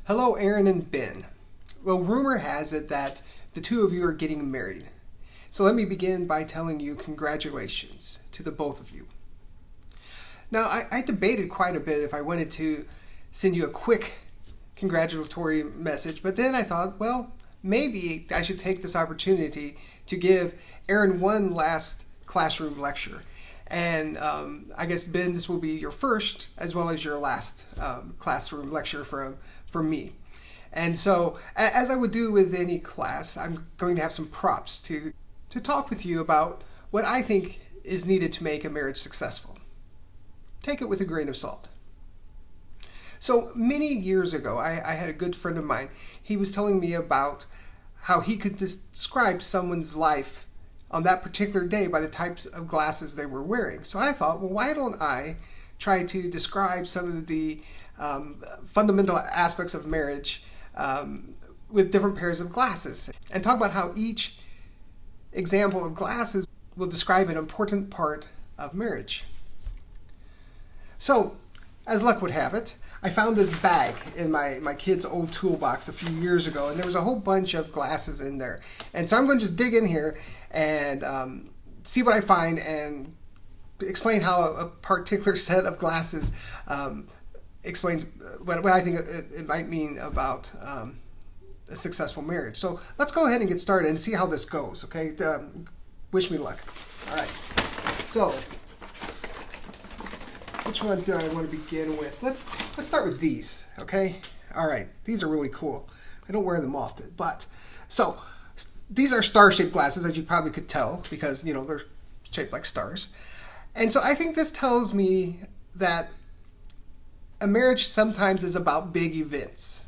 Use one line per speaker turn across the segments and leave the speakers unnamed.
Hello, Aaron and Ben. Well, rumor has it that the two of you are getting married. So let me begin by telling you congratulations to the both of you. Now, I debated quite a bit if I wanted to send you a quick congratulatory message, but then I thought, well, maybe I should take this opportunity to give Aaron one last classroom lecture. And I guess, Ben, this will be your first as well as your last classroom lecture from me. And so, as I would do with any class, I'm going to have some props to talk with you about what I think is needed to make a marriage successful. Take it with a grain of salt. So many years ago, I had a good friend of mine. He was telling me about how he could describe someone's life on that particular day by the types of glasses they were wearing. So I thought, well, why don't I try to describe some of the fundamental aspects of marriage with different pairs of glasses, and talk about how each example of glasses will describe an important part of marriage. So, as luck would have it, I found this bag in my kid's old toolbox a few years ago, and there was a whole bunch of glasses in there. And so I'm going to just dig in here and see what I find and explain how a particular set of glasses explains what I think it might mean about a successful marriage. So let's go ahead and get started and see how this goes, okay? Wish me luck. All right. So, which ones do I want to begin with? Let's start with these, okay? All right. These are really cool. I don't wear them often, but so these are star-shaped glasses, as you probably could tell, because they're shaped like stars. And so I think this tells me that a marriage sometimes is about big events.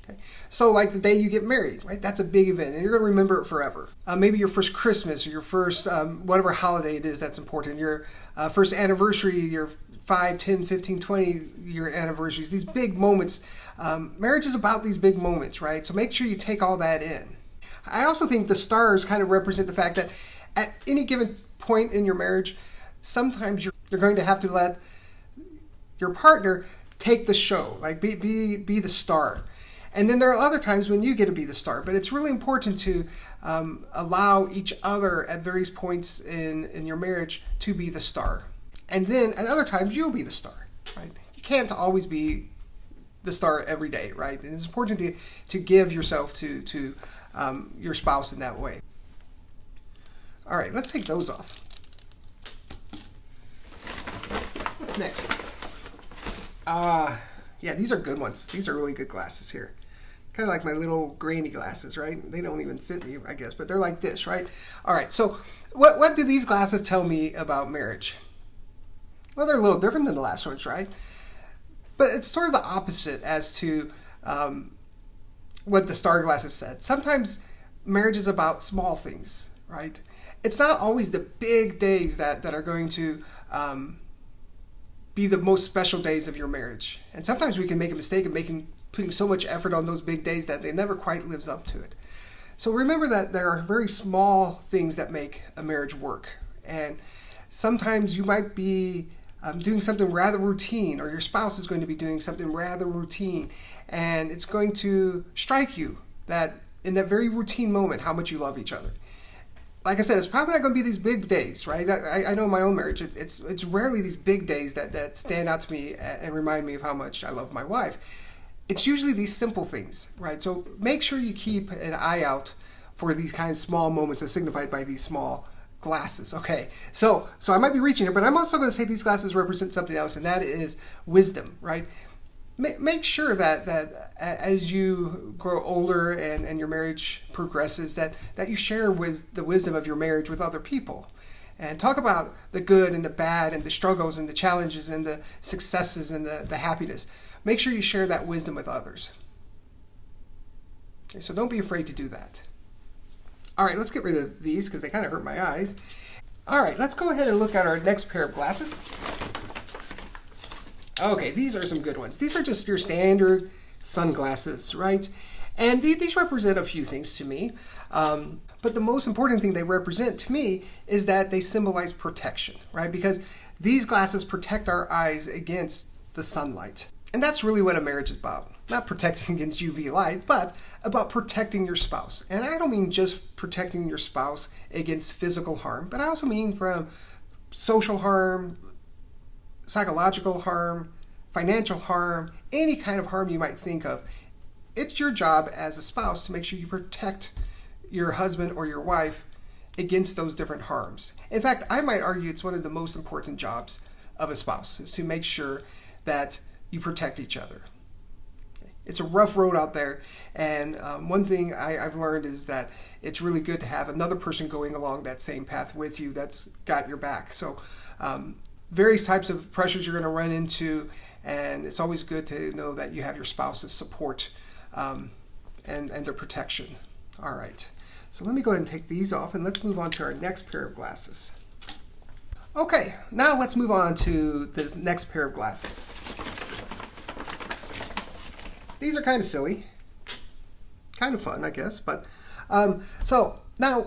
Okay? So like the day you get married, right? That's a big event, and you're going to remember it forever. Maybe your first Christmas or your first whatever holiday it is that's important. Your first anniversary, your 5, 10, 15, 20-year anniversaries, these big moments. Marriage is about these big moments, right? So make sure you take all that in. I also think the stars kind of represent the fact that at any given point in your marriage, sometimes you're going to have to let your partner take the show, like be the star. And then there are other times when you get to be the star, but it's really important to allow each other at various points in your marriage to be the star. And then at other times you'll be the star, right? You can't always be the star every day, right? And it's important to give yourself to your spouse in that way. All right, let's take those off. What's next? Yeah, these are good ones. These are really good glasses here. Kind of like my little grainy glasses, right? They don't even fit me, I guess, but they're like this, right? All right, so what do these glasses tell me about marriage? Well, they're a little different than the last ones, right? But it's sort of the opposite as to what the star glasses said. Sometimes marriage is about small things, right? It's not always the big days that are going to be the most special days of your marriage. And sometimes we can make a mistake of putting so much effort on those big days that they never quite lives up to it. So remember that there are very small things that make a marriage work. And sometimes you might be doing something rather routine, or your spouse is going to be doing something rather routine, and it's going to strike you that in that very routine moment how much you love each other. Like I said, it's probably not going to be these big days, right? I know in my own marriage, it's rarely these big days that stand out to me and remind me of how much I love my wife. It's usually these simple things, right? So make sure you keep an eye out for these kind of small moments as signified by these small glasses. Okay, so I might be reaching here, but I'm also going to say these glasses represent something else, and that is wisdom, right? Make sure that as you grow older and your marriage progresses, that you share with the wisdom of your marriage with other people. And talk about the good and the bad and the struggles and the challenges and the successes and the happiness. Make sure you share that wisdom with others. Okay, so don't be afraid to do that. All right, let's get rid of these because they kind of hurt my eyes. All right, let's go ahead and look at our next pair of glasses. Okay, these are some good ones. These are just your standard sunglasses, right? And these represent a few things to me. But the most important thing they represent to me is that they symbolize protection, right? Because these glasses protect our eyes against the sunlight. And that's really what a marriage is about. Not protecting against UV light, but about protecting your spouse. And I don't mean just protecting your spouse against physical harm, but I also mean from social harm, psychological harm, financial harm, any kind of harm you might think of. It's your job as a spouse to make sure you protect your husband or your wife against those different harms. In fact, I might argue it's one of the most important jobs of a spouse, is to make sure that you protect each other. It's a rough road out there, and one thing I've learned is that it's really good to have another person going along that same path with you that's got your back. So various types of pressures you're going to run into, and it's always good to know that you have your spouse's support and their protection. All right, so let me go ahead and take these off, and let's move on to our next pair of glasses. Okay, now let's move on to the next pair of glasses. These are kind of silly, kind of fun, I guess. But so now,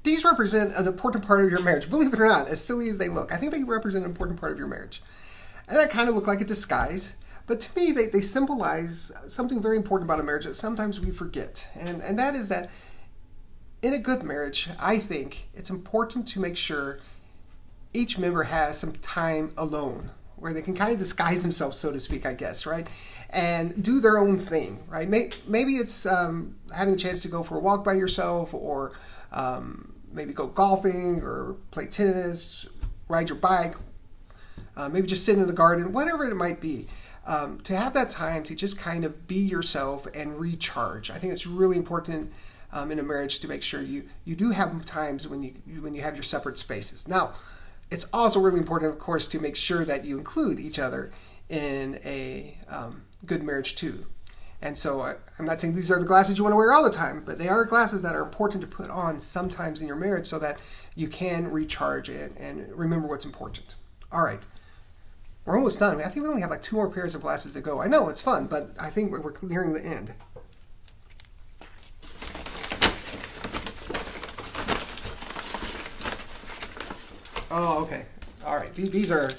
these represent an important part of your marriage. Believe it or not, as silly as they look, I think they represent an important part of your marriage. And that kind of look like a disguise. But to me, they symbolize something very important about a marriage that sometimes we forget. And that is that in a good marriage, I think it's important to make sure each member has some time alone, where they can kind of disguise themselves, so to speak, I guess, right? And do their own thing, right? Maybe it's having a chance to go for a walk by yourself, or maybe go golfing, or play tennis, ride your bike, maybe just sit in the garden, whatever it might be. To have that time to just kind of be yourself and recharge. I think it's really important in a marriage to make sure you do have times when you have your separate spaces. Now, it's also really important, of course, to make sure that you include each other in a good marriage too. And so I'm not saying these are the glasses you want to wear all the time, but they are glasses that are important to put on sometimes in your marriage so that you can recharge and remember what's important. All right, we're almost done. I think we only have like 2 more pairs of glasses to go. I know it's fun, but I think we're nearing the end. Oh, okay. All right. These are.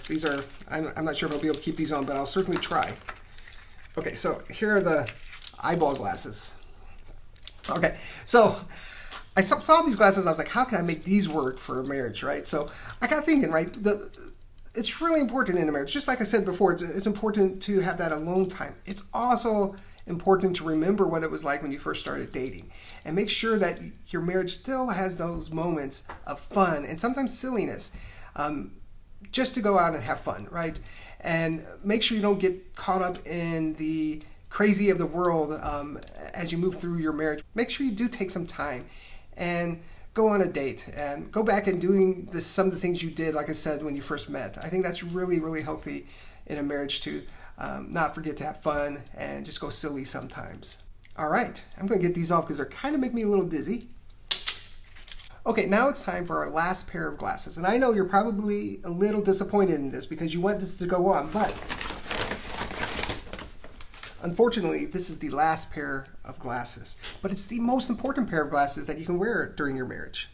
I'm not sure if I'll be able to keep these on, but I'll certainly try. Okay, so here are the eyeball glasses. Okay, so I saw these glasses. I was like, how can I make these work for a marriage, right? So I got thinking, right? It's really important in a marriage. Just like I said before, it's important to have that alone time. It's also important to remember what it was like when you first started dating, and make sure that your marriage still has those moments of fun and sometimes silliness, just to go out and have fun, right? And make sure you don't get caught up in the crazy of the world as you move through your marriage. Make sure you do take some time and go on a date and go back and doing some of the things you did, like I said, when you first met. I think that's really, really healthy in a marriage to not forget to have fun and just go silly sometimes. All right, I'm going to get these off because they're kind of making me a little dizzy. Okay, now it's time for our last pair of glasses. And I know you're probably a little disappointed in this because you want this to go on, but unfortunately, this is the last pair of glasses. But it's the most important pair of glasses that you can wear during your marriage.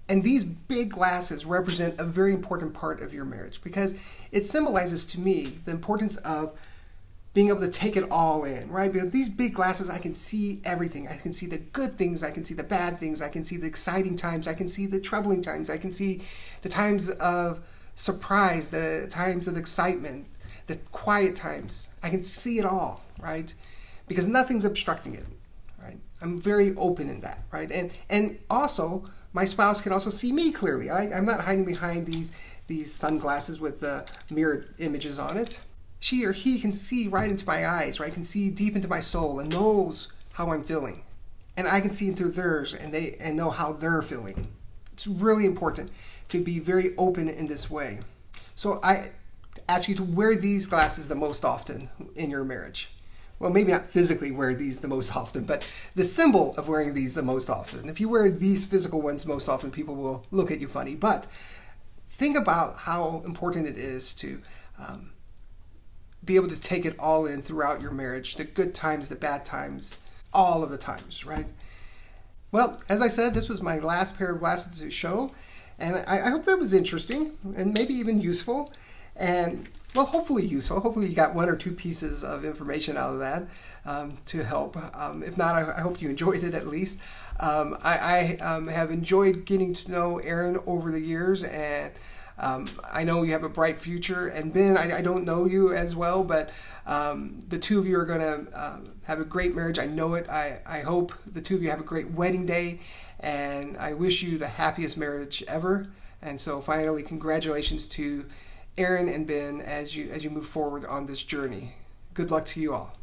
And these big glasses represent a very important part of your marriage because it symbolizes to me the importance of being able to take it all in, right? Because these big glasses, I can see everything. I can see the good things, I can see the bad things, I can see the exciting times, I can see the troubling times, I can see the times of surprise, the times of excitement, the quiet times. I can see it all, right? Because nothing's obstructing it, right? I'm very open in that, right? And also, my spouse can also see me clearly. I'm not hiding behind these sunglasses with mirrored images on it. She or he can see right into my eyes, right? Can see deep into my soul and knows how I'm feeling. And I can see into theirs and know how they're feeling. It's really important to be very open in this way. So I ask you to wear these glasses the most often in your marriage. Well, maybe not physically wear these the most often, but the symbol of wearing these the most often. If you wear these physical ones most often, people will look at you funny. But think about how important it is to be able to take it all in throughout your marriage, the good times, the bad times, all of the times, right? Well, as I said, this was my last pair of glasses to show, and I hope that was interesting and maybe even useful. and well, hopefully useful. Hopefully you got one or two pieces of information out of that to help. If not, I hope you enjoyed it at least. I have enjoyed getting to know Aaron over the years, and I know you have a bright future. And Ben, I don't know you as well, but the two of you are going to have a great marriage. I know it. I hope the two of you have a great wedding day, and I wish you the happiest marriage ever. And so finally, congratulations to Aaron and Ben as you move forward on this journey. Good luck to you all.